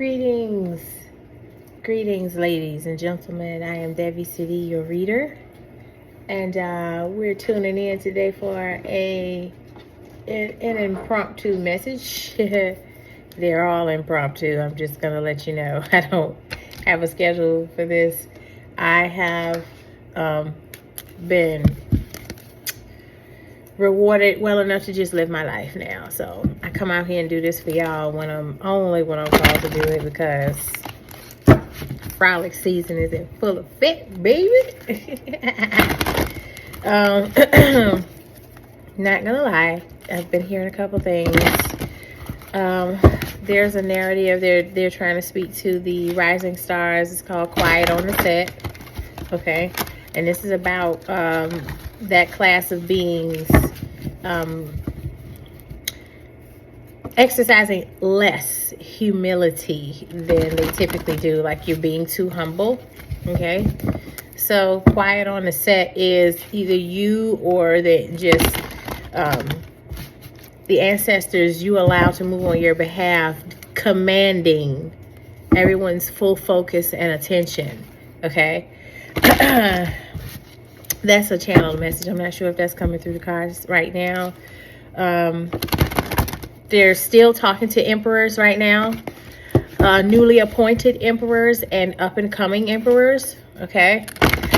Greetings, ladies and gentlemen. I am Debbie City, your reader, and we're tuning in today for an impromptu message. They're all impromptu. I'm just gonna let you know. I don't have a schedule for this. I have been rewarded well enough to just live my life now. So I come out here and do this for y'all when I'm called to do it, because frolic season is in full effect, baby. Not gonna lie, I've been hearing a couple things. There's a narrative they're trying to speak to the rising stars. It's called Quiet on the Set. Okay, and this is about that class of beings exercising less humility than they typically do, like you're being too humble. Okay, so quiet on the set is either you or the ancestors you allow to move on your behalf, commanding everyone's full focus and attention. Okay. That's a channeled message. I'm not sure if that's coming through the cards right now. They're still talking to emperors right now, newly appointed emperors and up and coming emperors. Okay,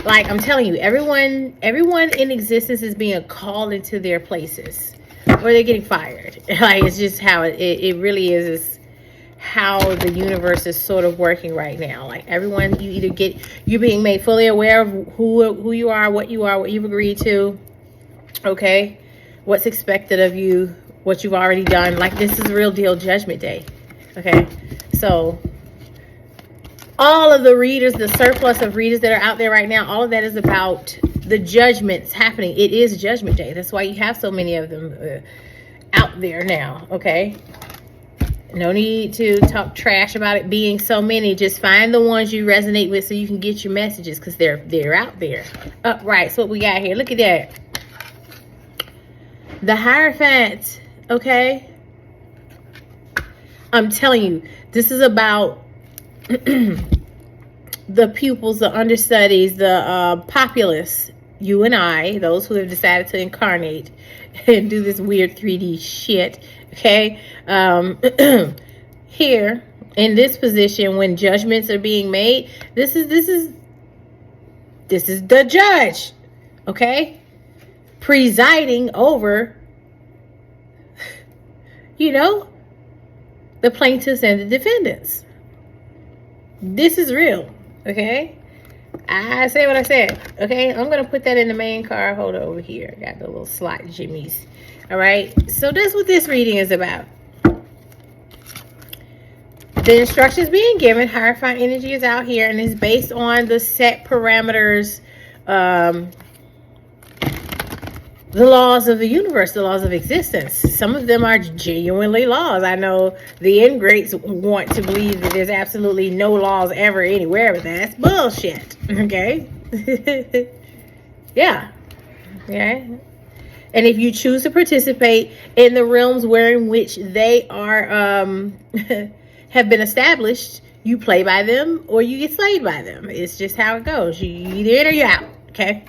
like I'm telling you, everyone in existence is being called into their places, or they're getting fired. Like, it's just how it really is how the universe is sort of working right now. Like, everyone, you're being made fully aware of who you are, what you've agreed to. Okay, what's expected of you, what you've already done. Like, this is a real deal judgment day. Okay, so all of the readers, the surplus of readers that are out there right now, all of that is about the judgments happening. It is judgment day. That's why you have so many of them out there now. Okay, no need to talk trash about it being so many. Just find the ones you resonate with so you can get your messages, because they're out there. Right, so what we got here, look at that. The Hierophant, okay? I'm telling you, this is about the pupils, the understudies, the populace, you and I, those who have decided to incarnate and do this weird 3D shit. Okay, here in this position, when judgments are being made, this is the judge, okay, presiding over, the plaintiffs and the defendants. This is real, okay? I say what I said, okay? I'm gonna put that in the main card holder over here. I got the little slot jimmies. All right, so that's what this reading is about. The instructions being given, Hierophant energy is out here, and it's based on the set parameters, the laws of the universe, the laws of existence. Some of them are genuinely laws. I know the ingrates want to believe that there's absolutely no laws ever anywhere, but that's bullshit. Okay? Yeah. Okay. And if you choose to participate in the realms in which they are have been established, you play by them or you get slayed by them. It's just how it goes. You either in or you're out. Okay?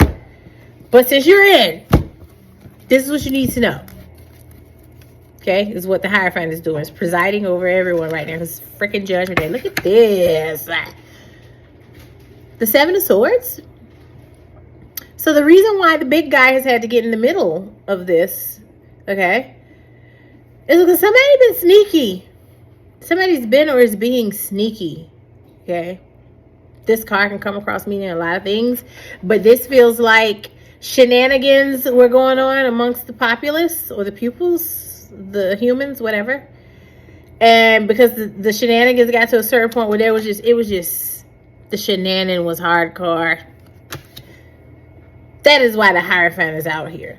But since you're in, this is what you need to know. Okay? This is what the Hierophant is doing. It's presiding over everyone right now. It's freaking judgment day. Look at this. The Seven of Swords. So the reason why the big guy has had to get in the middle of this, okay, is because somebody's been sneaky. Somebody's been or is being sneaky, okay? This card can come across meaning a lot of things, but this feels like shenanigans were going on amongst the populace or the pupils, the humans, whatever. And because the shenanigans got to a certain point where the shenanin was hardcore. That is why the Hierophant is out here.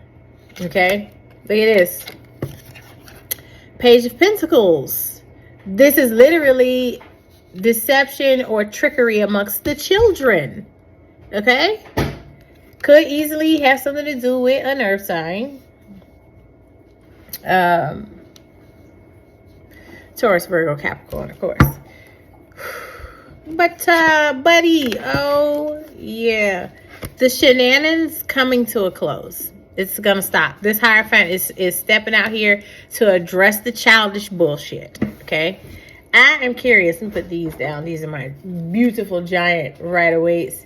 Okay? Look at this. Page of Pentacles. This is literally deception or trickery amongst the children. Okay? Could easily have something to do with an earth sign. Taurus, Virgo, Capricorn, of course. But buddy, oh yeah, the shenanigans coming to a close. It's gonna stop. This Hierophant is stepping out here to address the childish bullshit. Okay, I am curious. Let me put these down. These are my beautiful giant Rider-Waite.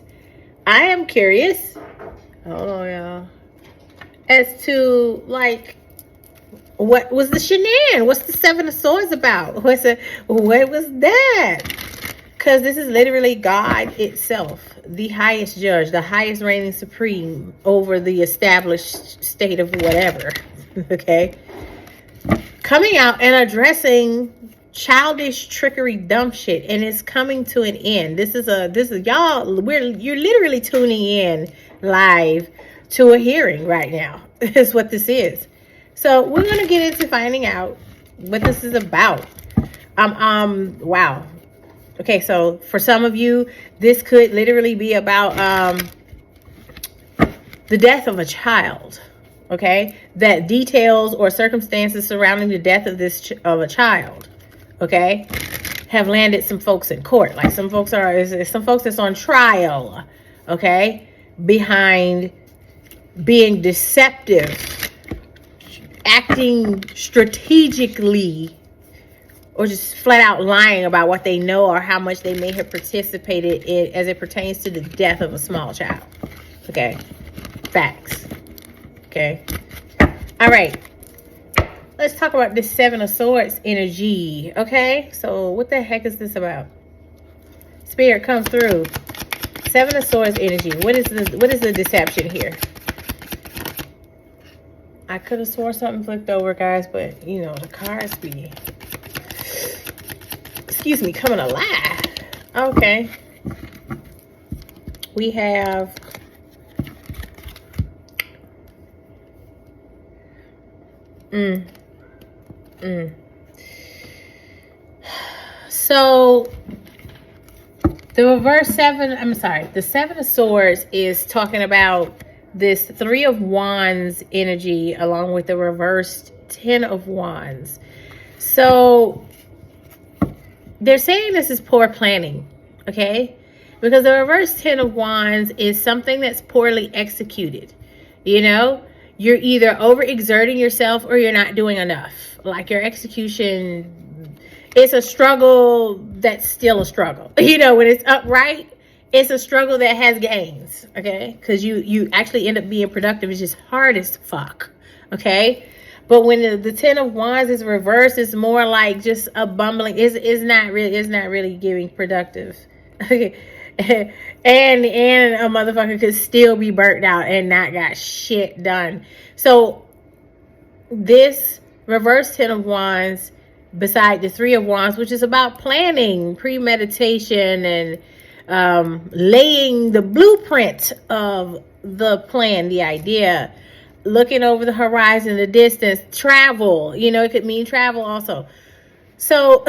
I am curious. Hold on, y'all. As to like, what was the shenanigans? What's the Seven of Swords about? What was that? Because this is literally God itself, the highest judge, the highest reigning supreme over the established state of whatever. Okay, coming out and addressing childish trickery, dumb shit, and it's coming to an end. This is y'all. You're literally tuning in live to a hearing right now. Is what this is. So we're gonna get into finding out what this is about. Wow. Okay, so for some of you, this could literally be about the death of a child. Okay, that details or circumstances surrounding the death of a child, okay, have landed some folks in court. Like some folks that's on trial, okay, behind being deceptive, acting strategically, or just flat out lying about what they know or how much they may have participated in as it pertains to the death of a small child. Okay. Facts. Okay. All right. Let's talk about this Seven of Swords energy. Okay. So what the heck is this about? Spirit, come through. Seven of Swords energy. What is the deception here? I could have swore something flipped over, guys, but you know, the cards be, excuse me, coming alive. Okay. We have so the reverse the Seven of Swords is talking about this Three of Wands energy along with the reversed Ten of Wands. So they're saying this is poor planning, okay? Because the reverse Ten of Wands is something that's poorly executed. You know, you're either overexerting yourself or you're not doing enough. Like your execution, it's a struggle that's still a struggle. You know, when it's upright, it's a struggle that has gains, okay? Because you actually end up being productive. It's just hard as fuck, okay? But when the Ten of Wands is reversed, it's more like just a bumbling. It's not really giving productive. Okay. and a motherfucker could still be burnt out and not got shit done. So this reverse Ten of Wands, beside the Three of Wands, which is about planning, premeditation, and laying the blueprint of the plan, the idea, looking over the horizon, the distance, travel. You know, it could mean travel also. So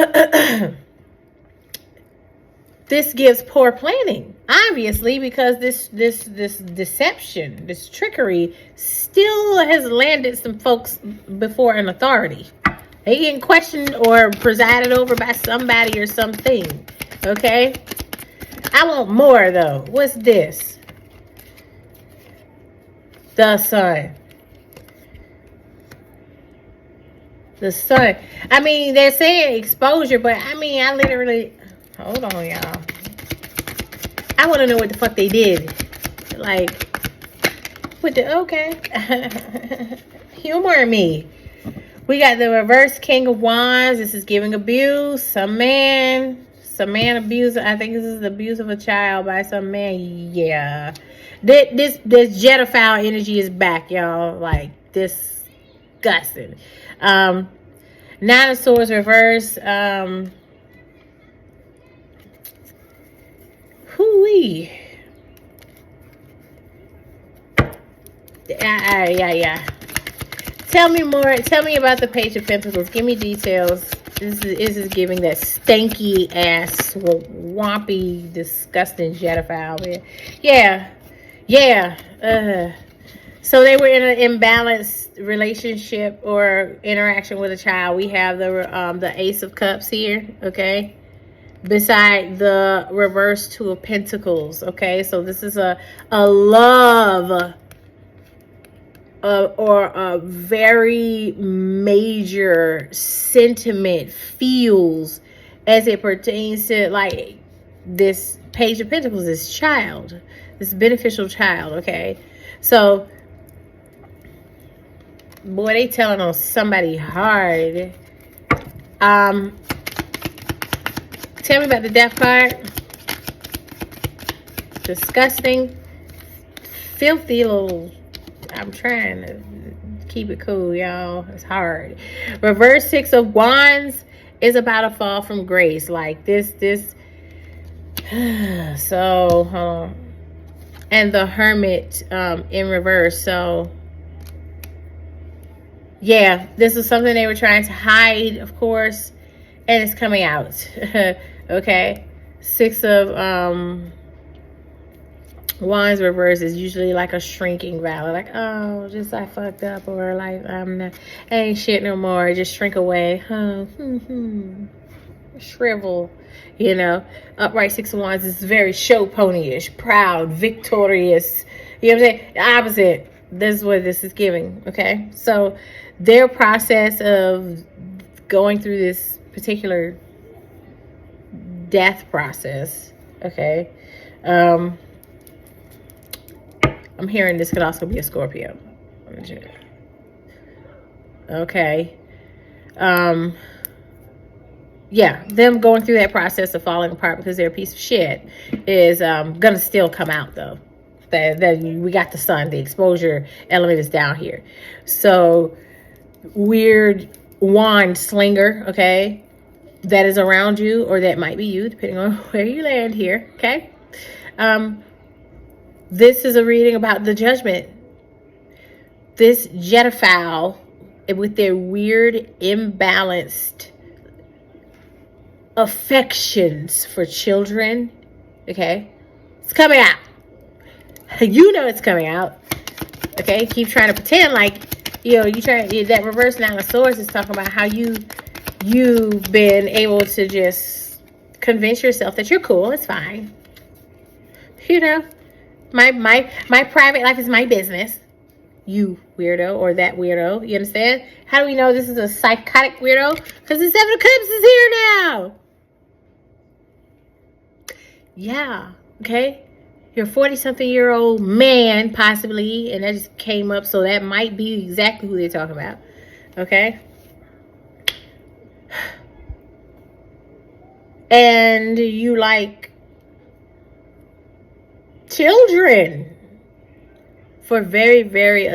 this gives poor planning, obviously, because this deception, this trickery still has landed some folks before an authority. They getting questioned or presided over by somebody or something. Okay? I want more though. What's this? The Sun. The Sun. I mean, they're saying exposure, but I mean, I literally... Hold on, y'all. I want to know what the fuck they did. Like, what the... Okay. Humor me. We got the reverse King of Wands. This is giving abuse. Some man abuse. I think this is the abuse of a child by some man. Yeah. This Jediphile energy is back, y'all. Like, disgusting. Nine of Swords reverse. Hoo-wee. Yeah. Tell me more. Tell me about the Page of Pentacles. Give me details. This is giving that stanky ass, swampy, disgusting Jediphile, man. Yeah. So they were in an imbalanced relationship or interaction with a child. We have the Ace of Cups here, okay? beside the reverse Two of Pentacles. Okay, so this is a love or a very major sentiment feels as it pertains to like this Page of Pentacles, this child, this beneficial child. Okay, so boy, they telling on somebody hard. Tell me about the Death card. Disgusting, filthy little. I'm trying to keep it cool, y'all. It's hard. Reverse Six of Wands is about to fall from grace. Like this. So, hold on. And the Hermit in reverse. So, yeah, this is something they were trying to hide, of course, and it's coming out. Okay, Six of Wands reverse is usually like a shrinking valley, like, oh, just I fucked up, or like I ain't shit no more, just shrink away, shrivel, you know. Upright Six of Wands is very show ponyish, proud, victorious, you know what I'm saying? The opposite. This is what this is giving. Okay, so their process of going through this particular death process, okay, I'm hearing this could also be a Scorpio. Okay. Yeah, them going through that process of falling apart because they're a piece of shit is gonna still come out though. That we got the sun, the exposure element is down here. So weird wand slinger, okay, that is around you, or that might be you, depending on where you land here, okay? This is a reading about the judgment. This Jetafowl, with their weird, imbalanced affections for children, okay? It's coming out. You know it's coming out, okay? Keep trying to pretend like, you know, that reverse Nine of Swords is talking about how you've been able to just convince yourself that you're cool, it's fine. You know, my private life is my business. You weirdo, or that weirdo. You understand? How do we know this is a psychotic weirdo? Because the Seven of Cups is here now. Yeah, okay? You're a 40-something-year-old man, possibly, and that just came up, so that might be exactly who they're talking about. Okay? And you like children for very, very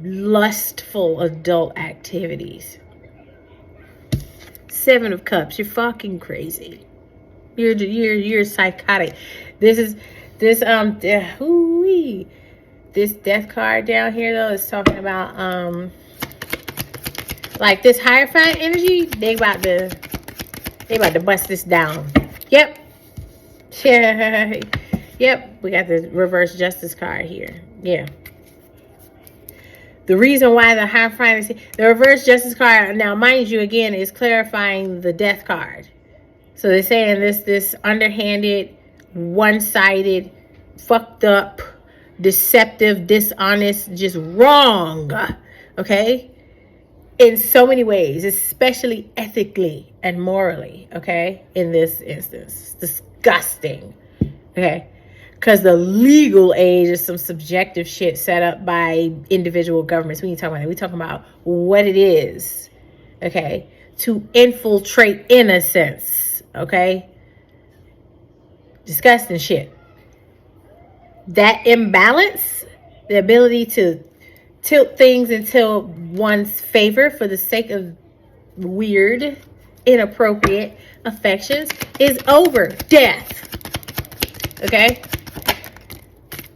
lustful adult activities. Seven of Cups, you're fucking crazy. You're psychotic. This death card down here though is talking about like this Hierophant energy. They about to bust this down. Yep. Yeah. Yep, we got the reverse Justice card here. Yeah. The reason why the Hierophant is the reverse Justice card, now mind you, again, is clarifying the Death card. So they're saying this underhanded, one-sided, fucked up, deceptive, dishonest, just wrong. Okay? In so many ways, especially ethically and morally. Okay? In this instance. Disgusting. Okay? Because the legal age is some subjective shit set up by individual governments. We ain't talking about that. We're talking about what it is, okay, to infiltrate innocence, okay? Disgusting shit. That imbalance, the ability to tilt things into one's favor for the sake of weird, inappropriate affections is over. Death. Okay?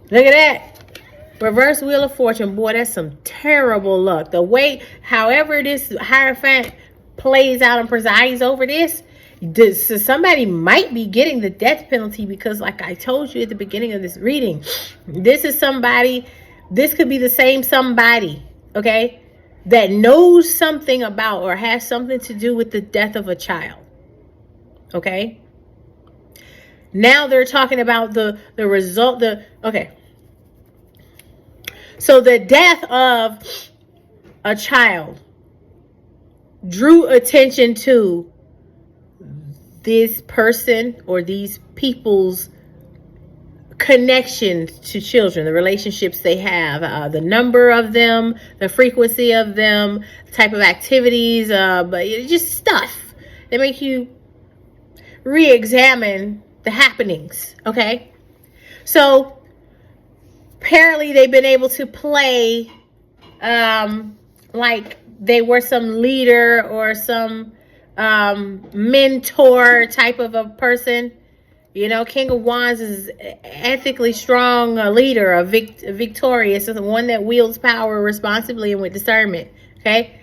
Look at that. Reverse Wheel of Fortune. Boy, that's some terrible luck. The way, however this Hierophant plays out and presides over this, so somebody might be getting the death penalty because, like I told you at the beginning of this reading, this is somebody, this could be the same somebody, okay, that knows something about or has something to do with the death of a child, okay? Now they're talking about the result. Okay. So the death of a child drew attention to this person or these people's connections to children, the relationships they have, the number of them, the frequency of them, the type of activities, but just stuff that make you re-examine the happenings. Okay, so apparently they've been able to play like they were some leader or some mentor type of a person. You know, King of Wands is ethically strong, a leader, a victorious, the one that wields power responsibly and with discernment. Okay,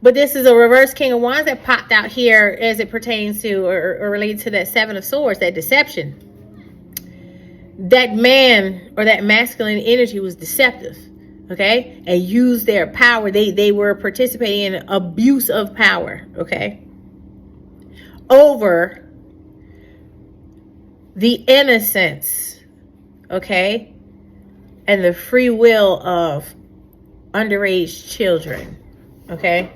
but this is a reverse King of Wands that popped out here as it pertains to or related to that Seven of Swords, that deception. That man or that masculine energy was deceptive, okay, and used their power. They were participating in abuse of power, okay, over the innocence, okay, and the free will of underage children, okay.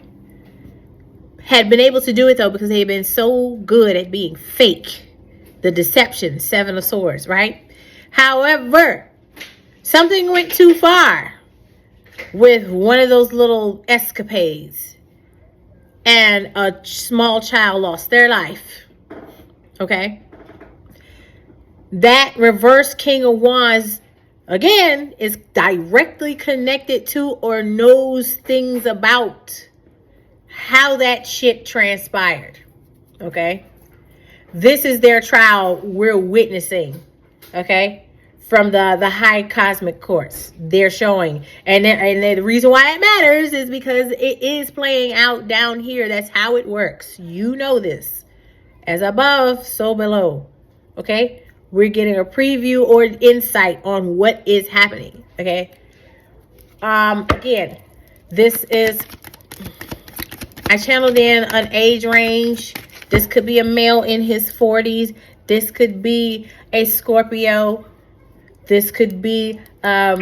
Had been able to do it though because they had been so good at being fake. The deception, Seven of Swords, right? However, something went too far with one of those little escapades, and a small child lost their life, okay. That reverse King of Wands, again, is directly connected to or knows things about how that shit transpired. Okay? This is their trial we're witnessing. Okay? From the high cosmic courts. They're showing. And the reason why it matters is because it is playing out down here. That's how it works. You know this. As above, so below. Okay? We're getting a preview or an insight on what is happening. Okay. Again, this is, I channeled in an age range. This could be a male in his 40s. This could be a Scorpio. This could be, I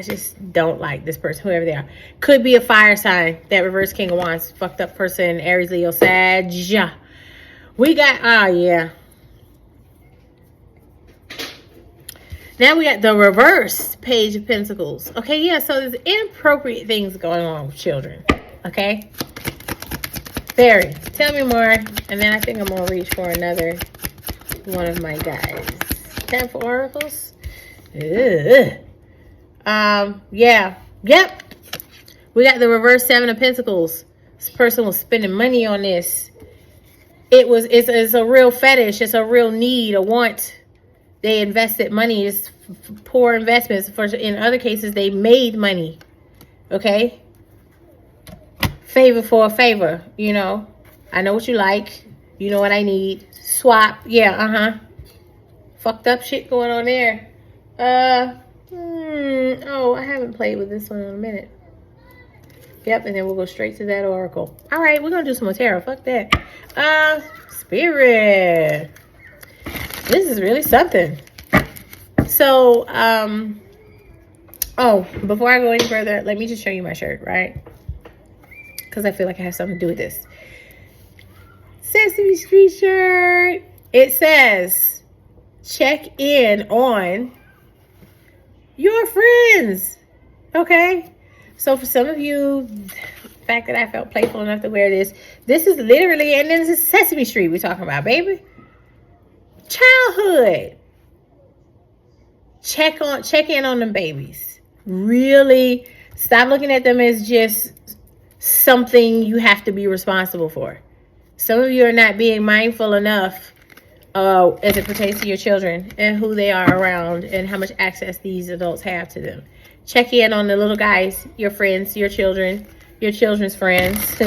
just don't like this person, whoever they are. Could be a fire sign. That reverse King of Wands, fucked up person, Aries, Leo, Sag. We got, yeah. Now we got the reverse Page of Pentacles. Okay, yeah, so there's inappropriate things going on with children. Okay? Fairy, tell me more. And then I think I'm going to reach for another one of my guys. Time for oracles? Ugh. Yeah. Yep. We got the reverse Seven of Pentacles. This person was spending money on this. It's a real fetish. It's a real need, a want. They invested money. It's poor investments. In other cases, they made money. Okay? Favor for a favor. You know, I know what you like. You know what I need. Swap. Yeah, fucked up shit going on there. Oh, I haven't played with this one in a minute. Yep, and then we'll go straight to that oracle. All right, we're going to do some more tarot. Fuck that. Spirit. This is really something. So, oh, before I go any further, let me just show you my shirt, right? Because I feel like I have something to do with this. Sesame Street shirt. It says, check in on your friends. Okay? So for some of you, the fact that I felt playful enough to wear this is literally, and then this is Sesame Street we're talking about, baby. Childhood. Check in on them babies. Really stop looking at them as just something you have to be responsible for. Some of you are not being mindful enough as it pertains to your children and who they are around and how much access these adults have to them. Check in on the little guys, your friends, your children, your children's friends,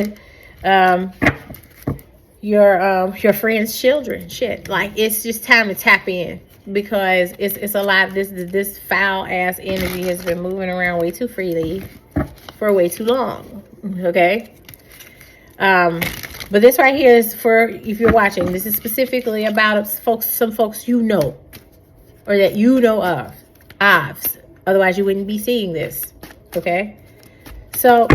your friends' children. Shit, like it's just time to tap in because it's a lot. This foul ass energy has been moving around way too freely for way too long. Okay. But this right here is for, if you're watching, this is specifically about some folks you know, or that you know of. Otherwise, you wouldn't be seeing this. Okay? So,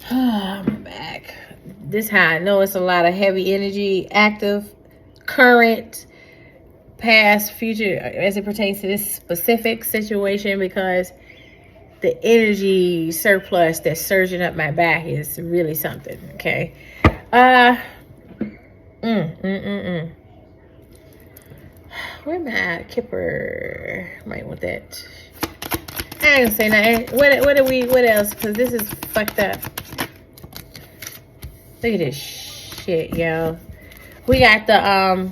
I'm back. This how I know it's a lot of heavy energy, active, current, past, future, as it pertains to this specific situation, because the energy surplus that's surging up my back is really something. Okay. Where my Kipper? Might want that. I ain't gonna say nothing. What else? Because this is fucked up. Look at this shit, yo. We got the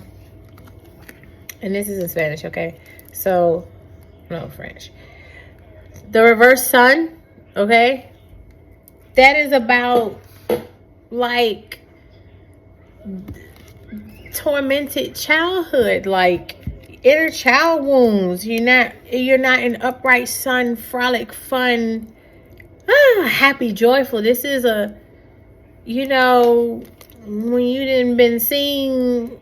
and this is in Spanish, okay? So, no, French. The reverse sun, okay? That is about, like, tormented childhood, like inner child wounds. You're not an upright sun, frolic, fun, happy, joyful. This is a, when you didn't been seeing,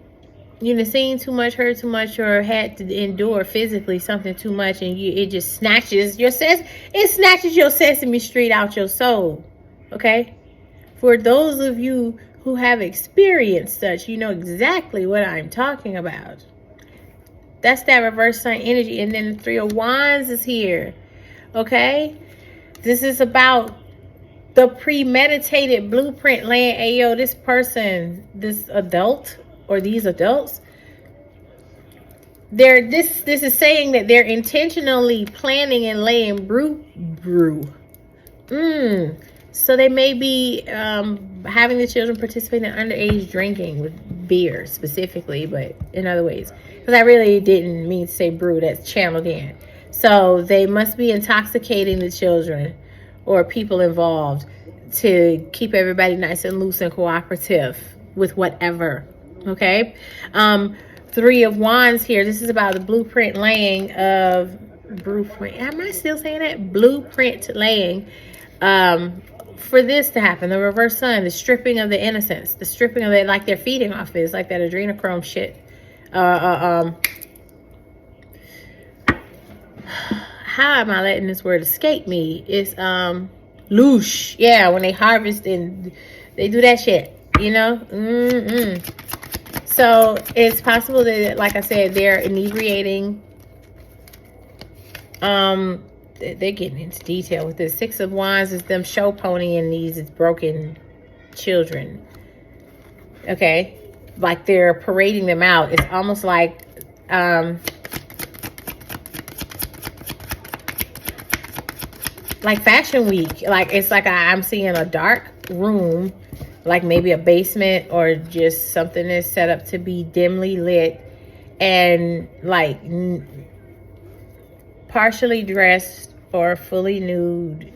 seen too much, heard too much, or had to endure physically something too much, and it just snatches your Sesame Street out your soul. Okay? For those of you who have experienced such, you know exactly what I'm talking about. That's that reverse sun energy. And then the Three of Wands is here. Okay? This is about the premeditated blueprint laying. Ayo, this person, this adult, or these adults, this is saying that they're intentionally planning and laying brew. So they may be having the children participate in underage drinking with beer specifically, but in other ways. Because I really didn't mean to say brew, that's channeled in. So they must be intoxicating the children or people involved to keep everybody nice and loose and cooperative with whatever. Okay? Three of Wands here. This is about the blueprint laying of blueprint. Am I still saying that? Blueprint laying. For this to happen, the reverse sun, the stripping of the innocence, the stripping of it, like they're feeding off it. It's like that adrenochrome shit. How am I letting this word escape me? It's loosh. Yeah, when they harvest and they do that shit, So it's possible that, like I said, they're inebriating. They're getting into detail with this. Six of Wands is them show ponying these broken children. Okay? Like they're parading them out. It's almost like Fashion Week. Like it's like I'm seeing a dark room, like maybe a basement or just something that's set up to be dimly lit, and like partially dressed or fully nude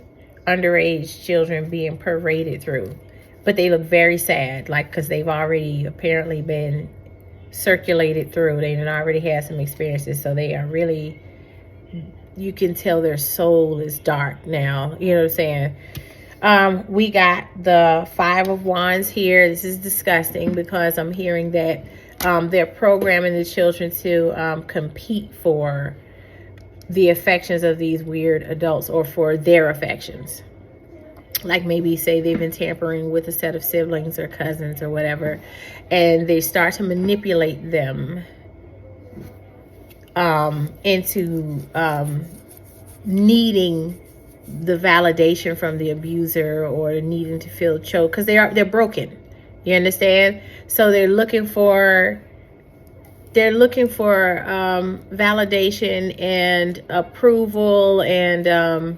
underage children being paraded through. But they look very sad, like, because they've already apparently been circulated through. They already had some experiences, so they are really, you can tell their soul is dark now. You know what I'm saying? We got the Five of Wands here. This is disgusting because I'm hearing that they're programming the children to compete for the affections of these weird adults, or for their affections. Like maybe say they've been tampering with a set of siblings or cousins or whatever, and they start to manipulate them into needing the validation from the abuser, or needing to feel choked, because they're broken. You understand? So they're looking for validation and approval, and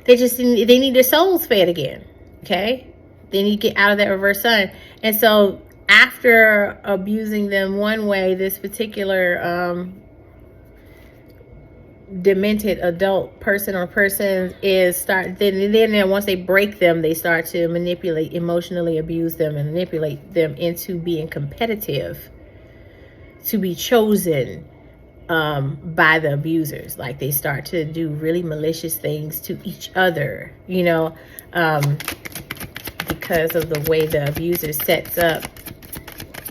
they need their souls fed again. Okay, they need to get out of that reverse sun. And so after abusing them one way, this particular demented adult person or persons then once they break them, they start to manipulate, emotionally abuse them, and manipulate them into being competitive to be chosen by the abusers. Like they start to do really malicious things to each other. They because of the way the abuser sets up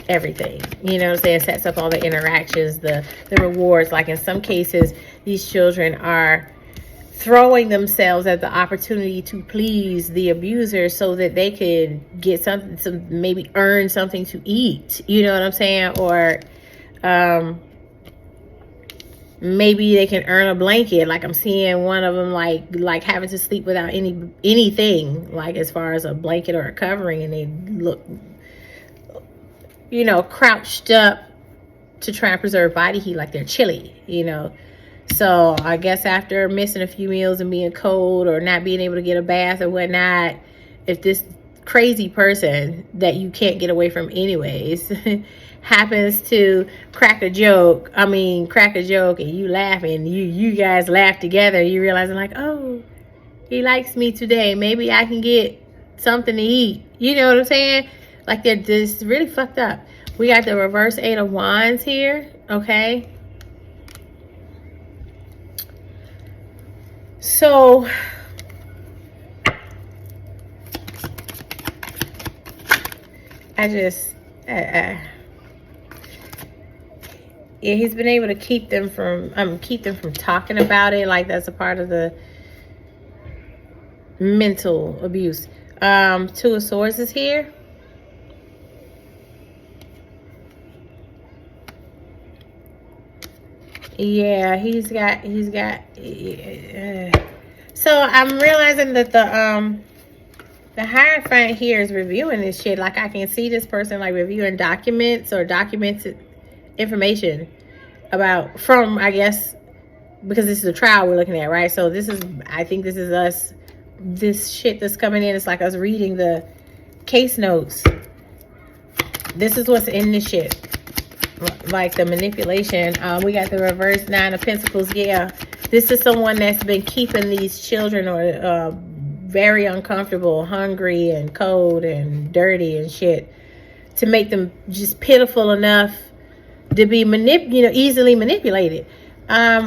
everything. You know what I'm saying? Sets up all the interactions, the rewards. Like in some cases, these children are throwing themselves at the opportunity to please the abuser so that they could get something, maybe earn something to eat. You know what I'm saying? Or maybe they can earn a blanket. Like I'm seeing one of them like having to sleep without anything, like as far as a blanket or a covering, and they look, you know, crouched up to try and preserve body heat, like they're chilly, you know. So I guess after missing a few meals and being cold or not being able to get a bath or whatnot, if this crazy person that you can't get away from anyways happens to crack a joke and you laughing, you guys laugh together, you realizing like, oh, he likes me today, maybe I can get something to eat. You know what I'm saying? Like they're just really fucked up. We got the reverse 8 of Wands here, okay? So, yeah, he's been able to keep them from talking about it. Like that's a part of the mental abuse. 2 of Swords is here. Yeah, he's got so I'm realizing that the Hierophant here is reviewing this shit. Like I can see this person like reviewing documents or documented information about from, I guess, because this is a trial we're looking at, right? So I think this is us, this shit that's coming in, it's like us reading the case notes. This is what's in this shit. Like the manipulation. We got the reverse 9 of Pentacles. Yeah, this is someone that's been keeping these children or very uncomfortable, hungry and cold and dirty and shit, to make them just pitiful enough to be easily manipulated.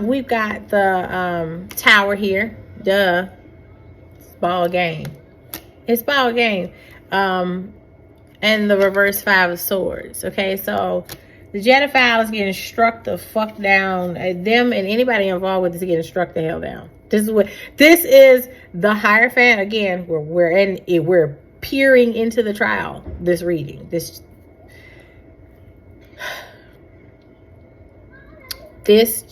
We've got the Tower here. Duh, it's ball game. It's ball game. And the reverse 5 of Swords. Okay, so the Genophile is getting struck the fuck down. Them and anybody involved with this is getting struck the hell down. This is the Hierophant. Again, we're peering into the trial. This reading, this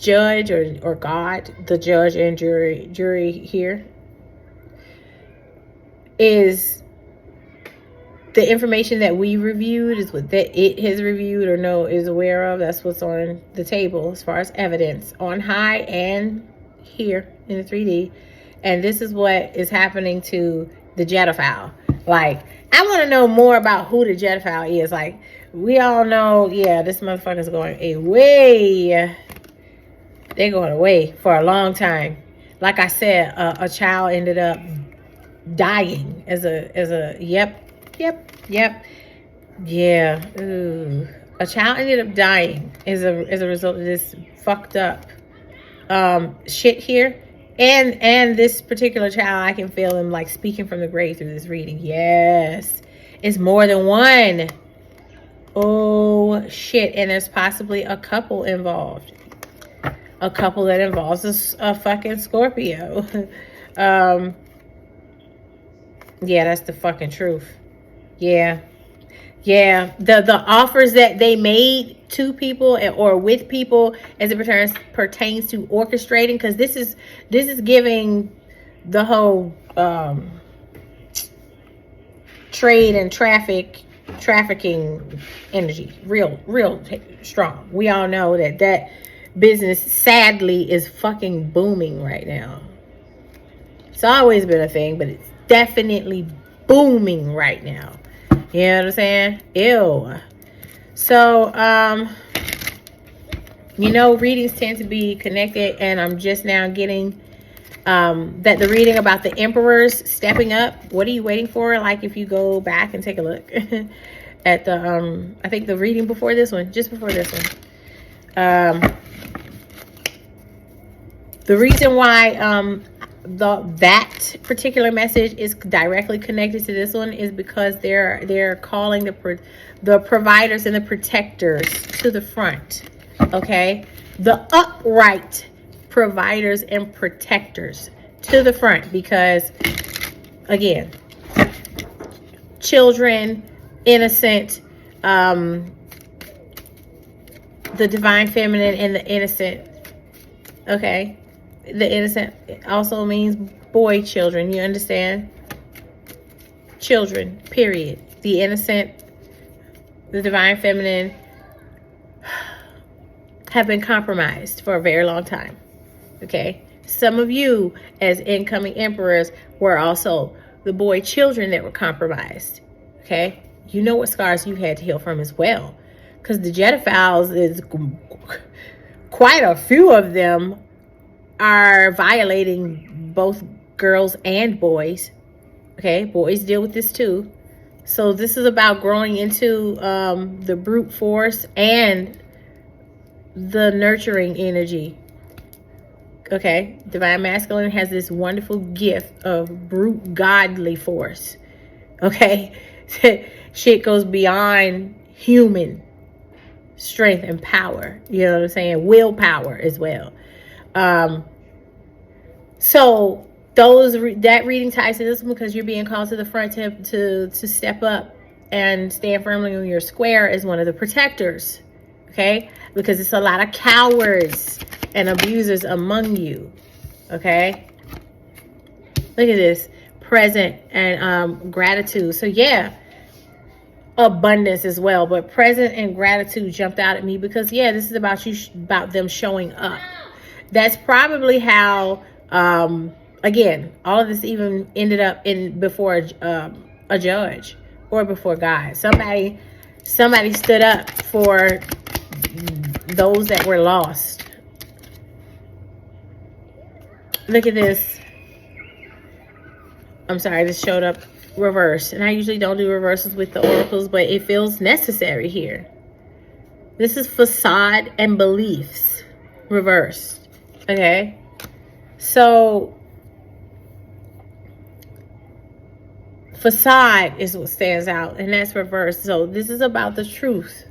judge or God, the judge and jury here, is the information that we reviewed, is what that it has reviewed or is aware of. That's what's on the table as far as evidence on high and here in the 3D. And this is what is happening to the Genophile. Like, I want to know more about who the Genophile is. Like, we all know, yeah, this motherfucker's going away. They're going away for a long time. Like I said, a child ended up dying yep. Yeah. Ooh. A child ended up dying as a result of this fucked up shit here. And this particular child, I can feel him like speaking from the grave through this reading. Yes. It's more than one. Oh shit. And there's possibly a couple involved. A couple that involves a fucking Scorpio. Yeah, that's the fucking truth. Yeah. The offers that they made to people or with people as it pertains to orchestrating, because this is giving the whole trade and trafficking energy real strong. We all know that business sadly is fucking booming right now. It's always been a thing, but it's definitely booming right now. You know what I'm saying? Ew. So, readings tend to be connected, and I'm just now getting that the reading about the emperors stepping up. What are you waiting for? Like, if you go back and take a look at the, I think the reading before this one, just before this one. The reason why that particular message is directly connected to this one is because they're calling the providers and the protectors to the front. Okay, the upright providers and protectors to the front, because again, children, innocent, the divine feminine and the innocent. Okay, the innocent also means boy children, you understand? Children, period. The innocent, the divine feminine have been compromised for a very long time. Okay, some of you as incoming emperors were also the boy children that were compromised. Okay, you know what scars you had to heal from as well, because the Jedophiles is quite a few of them are violating both girls and boys. Okay, boys deal with this too. So this is about growing into the brute force and the nurturing energy. Okay, divine masculine has this wonderful gift of brute godly force. Okay, shit goes beyond human strength and power. You know what I'm saying? Willpower as well. So that reading ties to this one because you're being called to the front to step up and stand firmly on your square as one of the protectors. Okay, because it's a lot of cowards and abusers among you. Okay, look at this, present and gratitude. So yeah, abundance as well, but present and gratitude jumped out at me because yeah, this is about you, about them showing up. That's probably how again, all of this even ended up before a judge or before God. Somebody stood up for those that were lost. Look at this. I'm sorry, this showed up reversed, and I usually don't do reversals with the oracles, but it feels necessary here. This is facade and beliefs reversed. Okay, so facade is what stands out, and that's reversed. So this is about the truth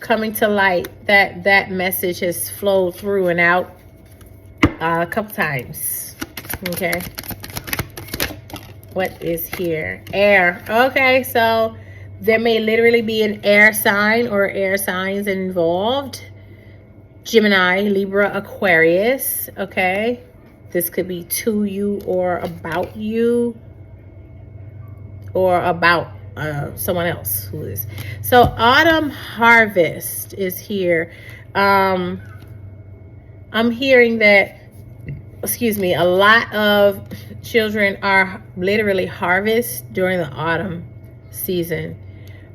coming to light. That message has flowed through and out a couple times. Okay, what is here? Air. Okay, so there may literally be an air sign or air signs involved. Gemini, Libra, Aquarius. Okay, this could be to you or about you, or about someone else who is. So autumn harvest is here. I'm hearing that, excuse me, a lot of children are literally harvest during the autumn season.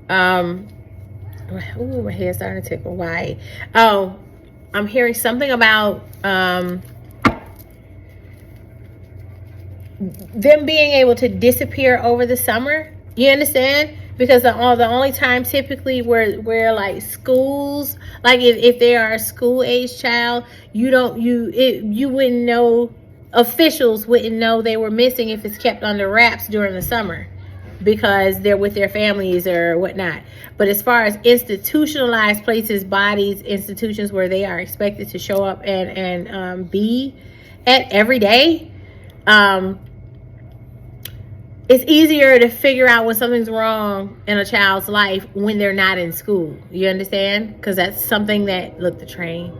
Ooh, my hair's starting to tickle. Why? Oh, I'm hearing something about them being able to disappear over the summer. You understand? Because the only time typically where like schools, like if they are a school age child, you wouldn't know, officials wouldn't know they were missing if it's kept under wraps during the summer because they're with their families or whatnot. But as far as institutionalized places, bodies, institutions where they are expected to show up and be at every day, it's easier to figure out when something's wrong in a child's life when they're not in school. You understand? Because that's something that, look, the train.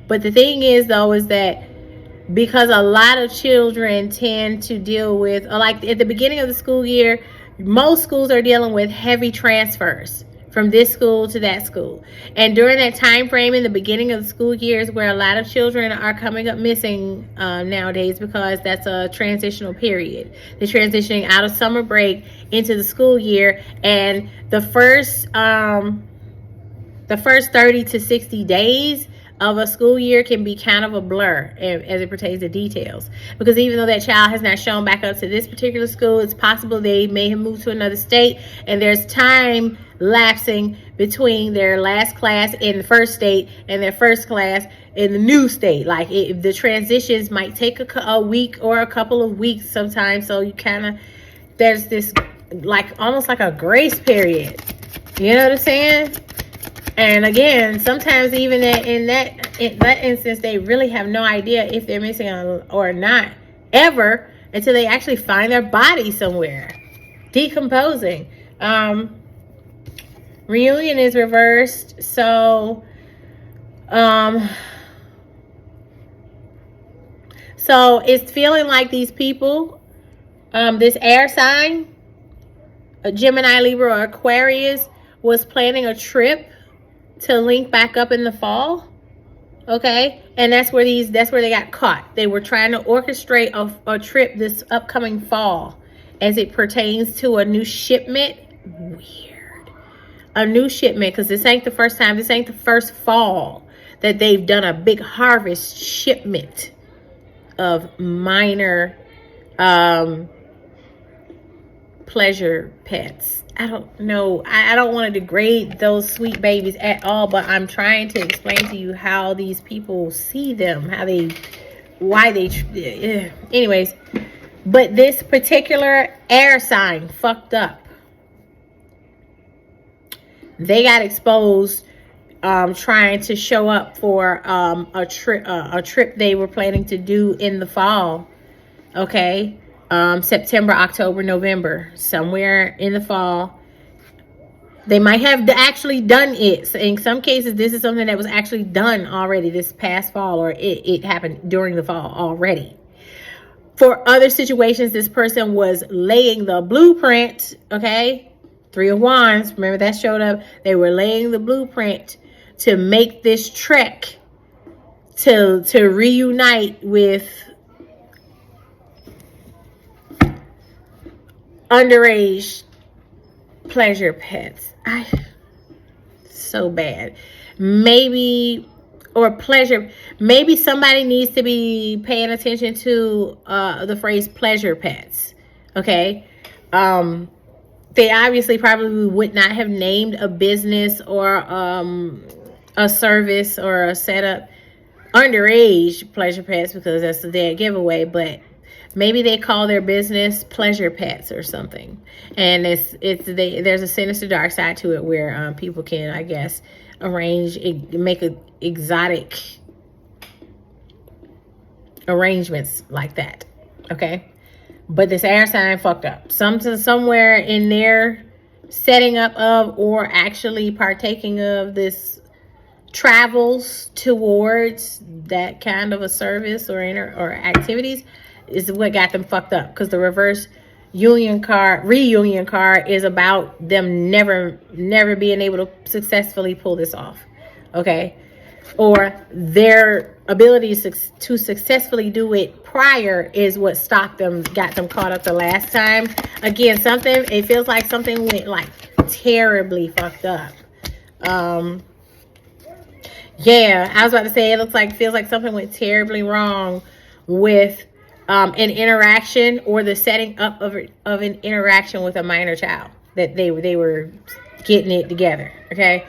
But the thing is, though, is that because a lot of children tend to deal with, like at the beginning of the school year, most schools are dealing with heavy transfers from this school to that school. And during that time frame in the beginning of the school year is where a lot of children are coming up missing nowadays, because that's a transitional period. They're transitioning out of summer break into the school year, and the first 30 to 60 days of a school year can be kind of a blur as it pertains to details. Because even though that child has not shown back up to this particular school, it's possible they may have moved to another state, and there's time lapsing between their last class in the first state and their first class in the new state. Like the transitions might take a week or a couple of weeks sometimes. So you kind of, there's this like almost like a grace period. You know what I'm saying? And again, sometimes even in that instance, they really have no idea if they're missing or not ever until they actually find their body somewhere decomposing. Reunion is reversed. So so it's feeling like these people, this air sign, a Gemini, Libra, or Aquarius, was planning a trip to link back up in the fall. Okay, and that's where they got caught. They were trying to orchestrate a trip this upcoming fall as it pertains to a new shipment. Weird. A new shipment, because this ain't the first time, this ain't the first fall that they've done a big harvest shipment of minor pleasure pets. I don't know. I don't want to degrade those sweet babies at all, but I'm trying to explain to you how these people see them, anyways. But this particular air sign fucked up. They got exposed trying to show up for a trip they were planning to do in the fall. Okay. September, October, November, somewhere in the fall. They might have actually done it. In some cases, this is something that was actually done already this past fall, or it happened during the fall already. For other situations, this person was laying the blueprint, okay? 3 of Wands, remember that showed up? They were laying the blueprint to make this trek to reunite with underage pleasure pets. So bad. Maybe somebody needs to be paying attention to the phrase pleasure pets. Okay. They obviously probably would not have named a business or a service or a setup underage pleasure pets, because that's the dead giveaway, but maybe they call their business Pleasure Pets or something. And there's a sinister dark side to it where people can, I guess, make exotic arrangements like that. Okay. But this air sign fucked up. Somewhere in their setting up of or actually partaking of this travels towards that kind of a service or activities is what got them fucked up, because the reverse reunion card is about them never being able to successfully pull this off. Okay. Or their ability to successfully do it prior is what got them caught up the last time. Again, it feels like something went like terribly fucked up. Yeah, I was about to say, feels like something went terribly wrong with an interaction or the setting up of an interaction with a minor child, that they were getting it together. Okay.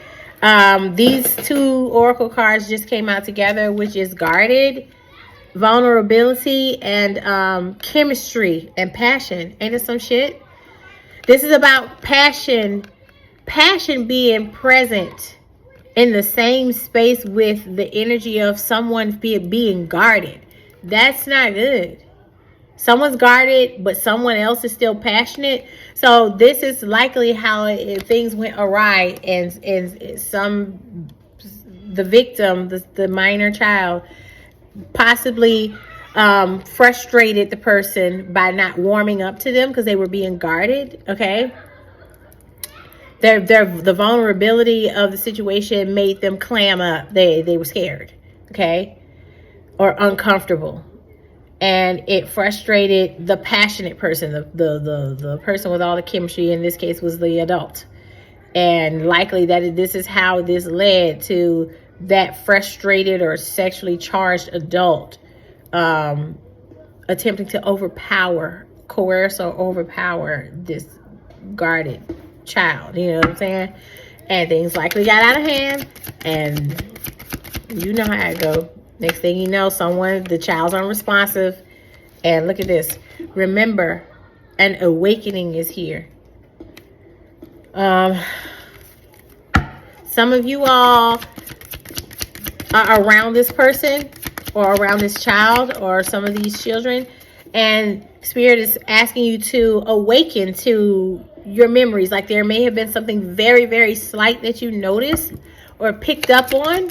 These 2 oracle cards just came out together, which is guarded, vulnerability, and chemistry and passion. Ain't it some shit? This is about passion being present in the same space with the energy of someone being guarded. That's not good. Someone's guarded, but someone else is still passionate. So this is likely how things went awry, and the victim, the minor child, possibly frustrated the person by not warming up to them because they were being guarded. Okay. The vulnerability of the situation made them clam up. They were scared. Okay. Or uncomfortable. And it frustrated the passionate person, the person with all the chemistry. In this case was the adult. And likely that this is how this led to that frustrated or sexually charged adult attempting to overpower, coerce, or overpower this guarded child. You know what I'm saying? And things likely got out of hand, and you know how it go. Next thing you know, the child's unresponsive, and look at this. Remember, an awakening is here. Some of you all are around this person or around this child or some of these children, and Spirit is asking you to awaken to your memories. Like there may have been something very, very slight that you noticed or picked up on,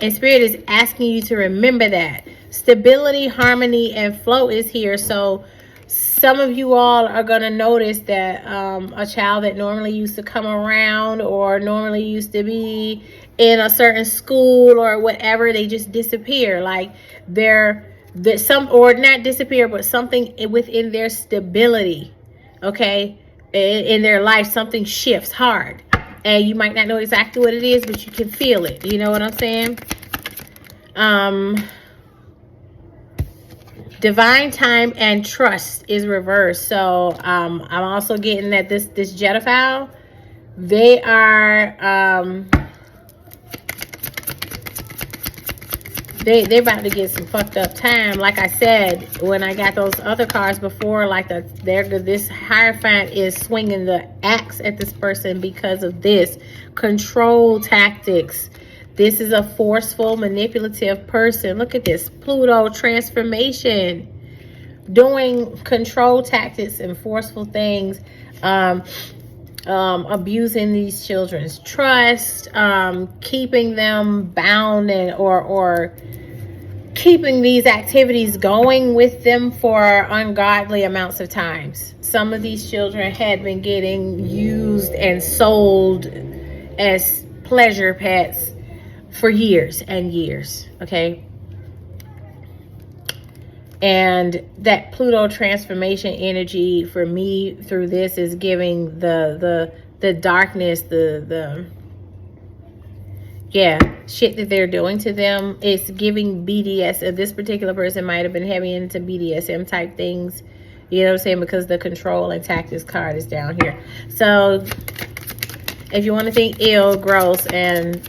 and Spirit is asking you to remember that. Stability, harmony, and flow is here. So some of you all are going to notice that a child that normally used to come around or normally used to be in a certain school or whatever, they just disappear. Like or not disappear, but something within their stability, okay, in their life, something shifts hard. And you might not know exactly what it is, but you can feel it. You know what I'm saying? Divine time and trust is reversed. So I'm also getting that this Jediphile, they are they're about to get some fucked up time. Like I said, when I got those other cards before, like this Hierophant is swinging the axe at this person because of this control tactics. This is a forceful, manipulative person. Look at this. Pluto transformation. Doing control tactics and forceful things. Abusing these children's trust. Keeping them bound or keeping these activities going with them for ungodly amounts of times. Some of these children had been getting used and sold as pleasure pets for years and years, okay? And that Pluto transformation energy for me through this is giving the darkness, shit that they're doing to them. It's giving BDS. This particular person might have been heavy into BDSM type things. You know what I'm saying? Because the control and tactics card is down here. So if you want to think ill, gross, and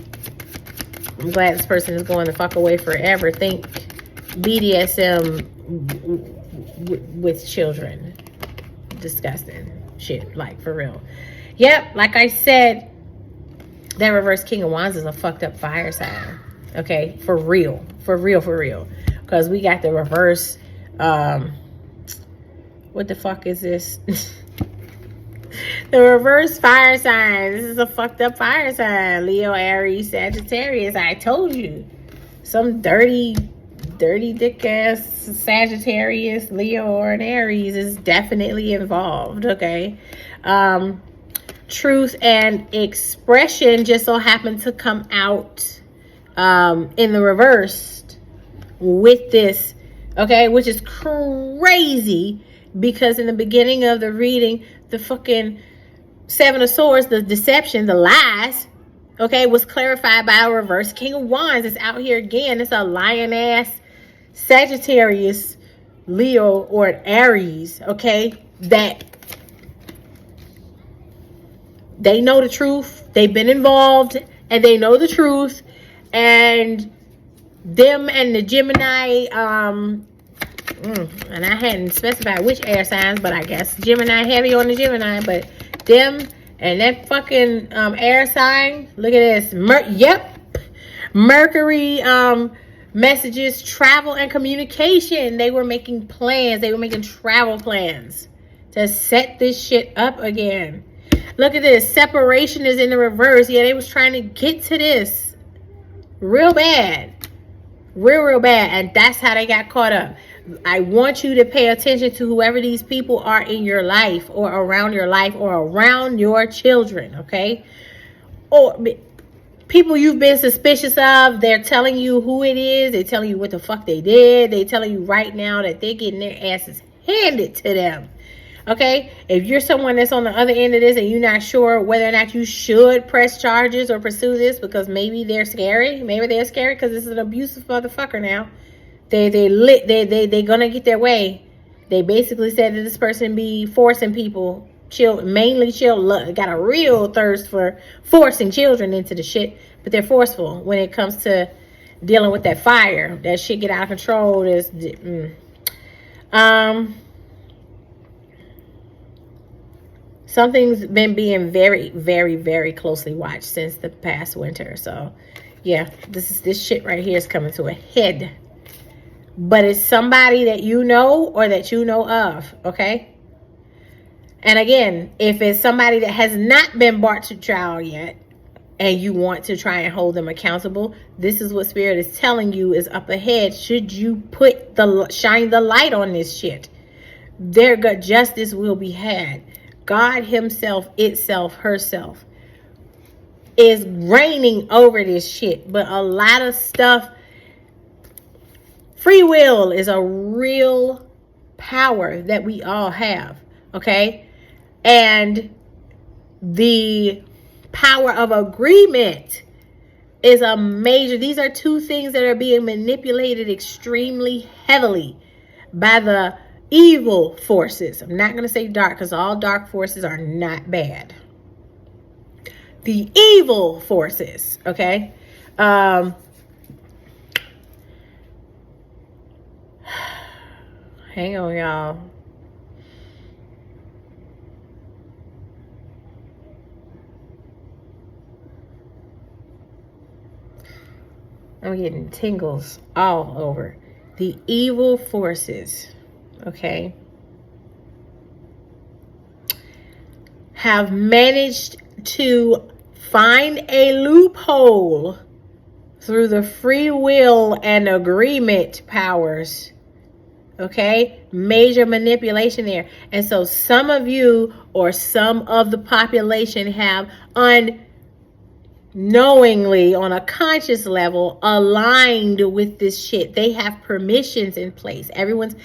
I'm glad this person is going the fuck away forever, think BDSM with children. Disgusting shit, like for real. Yep, like I said, that reverse King of Wands is a fucked up fire sign. Okay, for real. Because we got the reverse, what the fuck is this? The reverse fire sign. This is a fucked up fire sign. Leo, Aries, Sagittarius. I told you. Some dirty dick ass Sagittarius, Leo, or an Aries is definitely involved. Okay. Truth and expression just so happened to come out in the reverse with this. Okay. Which is crazy because in the beginning of the reading, the fucking Seven of Swords, the deception, the lies, okay, was clarified by a reverse King of Wands. It's out here again. It's a lion ass Sagittarius, Leo, or an Aries, okay, that they know the truth. They've been involved and they know the truth. And them and the Gemini, and I hadn't specified which air signs, but I guess Gemini, heavy on the Gemini, but them and that fucking air sign, look at this. Mercury messages, travel and communication. They were making plans. They were making travel plans to set this shit up again. Look at this. Separation is in the reverse. Yeah, they was trying to get to this real bad. Real bad. And that's how they got caught up. I want you to pay attention to whoever these people are in your life or around your life or around your children, okay? Or people you've been suspicious of, they're telling you who it is. They're telling you what the fuck they did. They're telling you right now that they're getting their asses handed to them. Okay, if you're someone that's on the other end of this and you're not sure whether or not you should press charges or pursue this because maybe they're scary, because this is an abusive motherfucker now. They gonna get their way. They basically said that this person be forcing people, mainly children, got a real thirst for forcing children into the shit, but they're forceful when it comes to dealing with that fire. That shit get out of control. Something's been being very, very, very closely watched since the past winter. So, yeah, this shit right here is coming to a head. But it's somebody that you know or that you know of, okay? And again, if it's somebody that has not been brought to trial yet and you want to try and hold them accountable, this is what Spirit is telling you is up ahead. Should you shine the light on this shit, justice will be had. God himself, herself is reigning over this shit. But a lot of stuff, free will is a real power that we all have, okay? And the power of agreement is a major, these are two things that are being manipulated extremely heavily by the evil forces. I'm not going to say dark because all dark forces are not bad. The evil forces, okay? Hang on, y'all. I'm getting tingles all over. The evil forces, okay, have managed to find a loophole through the free will and agreement powers, okay? Major manipulation there. And so some of you or some of the population have unknowingly, on a conscious level, aligned with this shit. They have permissions in place. Everyone's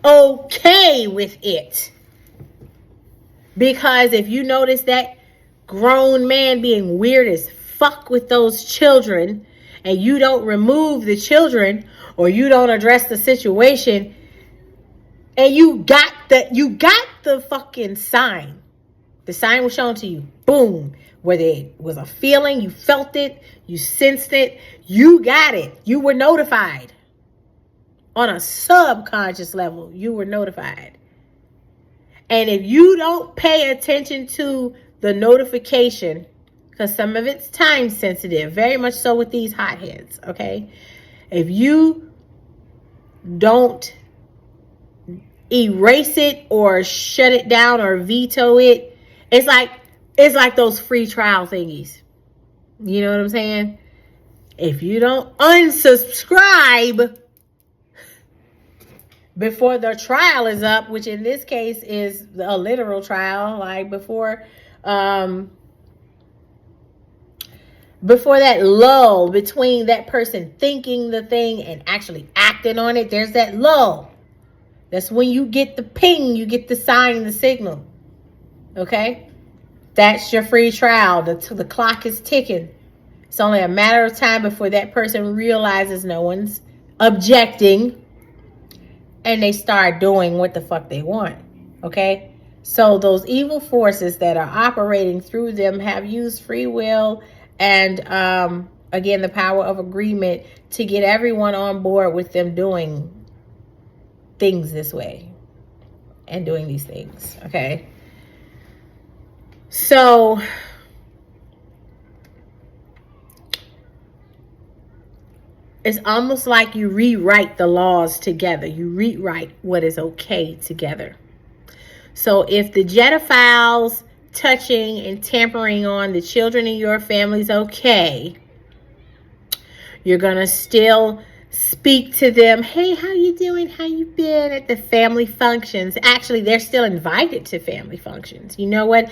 okay with it. Because if you notice that grown man being weird as fuck with those children, and you don't remove the children or you don't address the situation, and you got the fucking sign. The sign was shown to you. Boom. Whether it was a feeling, you felt it, you sensed it, you got it. You were notified. On a subconscious level, you were notified. And if you don't pay attention to the notification, because some of it's time sensitive, very much so with these hotheads, okay? If you don't erase it or shut it down or veto it, it's like those free trial thingies. You know what I'm saying? If you don't unsubscribe before the trial is up, which in this case is a literal trial, like before that lull between that person thinking the thing and actually acting on it, there's that lull. That's when you get the ping, you get the sign, the signal. Okay? That's your free trial. The clock is ticking. It's only a matter of time before that person realizes no one's objecting and they start doing what the fuck they want. Okay? So those evil forces that are operating through them have used free will and, again, the power of agreement to get everyone on board with them doing things this way and doing these things. Okay? So it's almost like you rewrite the laws together. You rewrite what is okay together. So if the pedophiles touching and tampering on the children in your family is okay, you're going to still speak to them. Hey, how you doing? How you been at the family functions? Actually, they're still invited to family functions. You know what?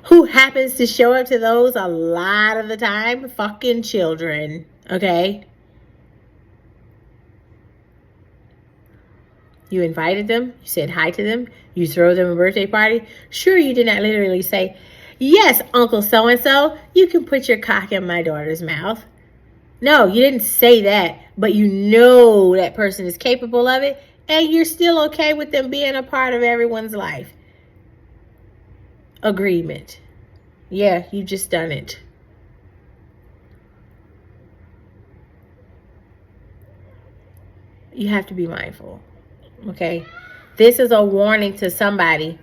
Who happens to show up to those a lot of the time? Fucking children. Okay? You invited them. You said hi to them. You throw them a birthday party. Sure, you did not literally say, yes, Uncle so-and-so, you can put your cock in my daughter's mouth. No, you didn't say that, but you know that person is capable of it, and you're still okay with them being a part of everyone's life. Agreement. Yeah, you just done it. You have to be mindful. Okay? This is a warning to somebody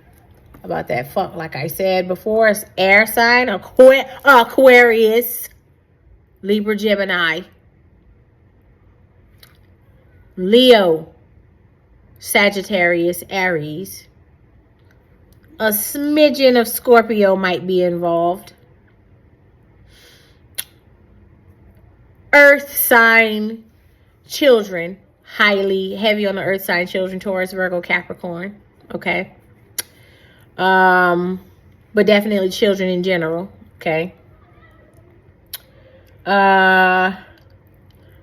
about that fuck. Like I said before, it's air sign, Aquarius, Libra, Gemini, Leo, Sagittarius, Aries. A smidgen of Scorpio might be involved. Earth sign children, highly heavy on the earth sign children, Taurus, Virgo, Capricorn. Okay. But definitely children in general. Okay.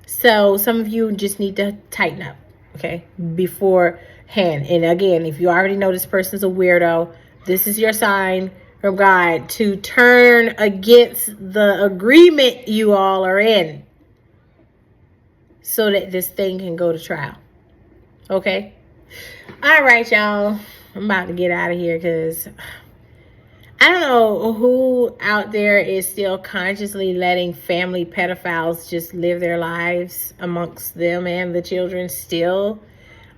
So some of you just need to tighten up. Okay. Beforehand. And again, if you already know this person's a weirdo, this is your sign from God to turn against the agreement you all are in, so that this thing can go to trial. Okay? All right, y'all. I'm about to get out of here because I don't know who out there is still consciously letting family pedophiles just live their lives amongst them and the children still.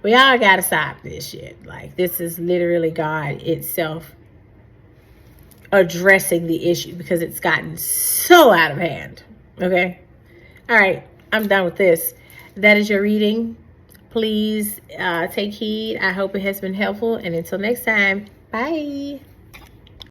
We all got to stop this shit. Like, this is literally God itself addressing the issue because it's gotten so out of hand. Okay? All right. I'm done with this. That is your reading. Please take heed. I hope it has been helpful. And until next time, bye.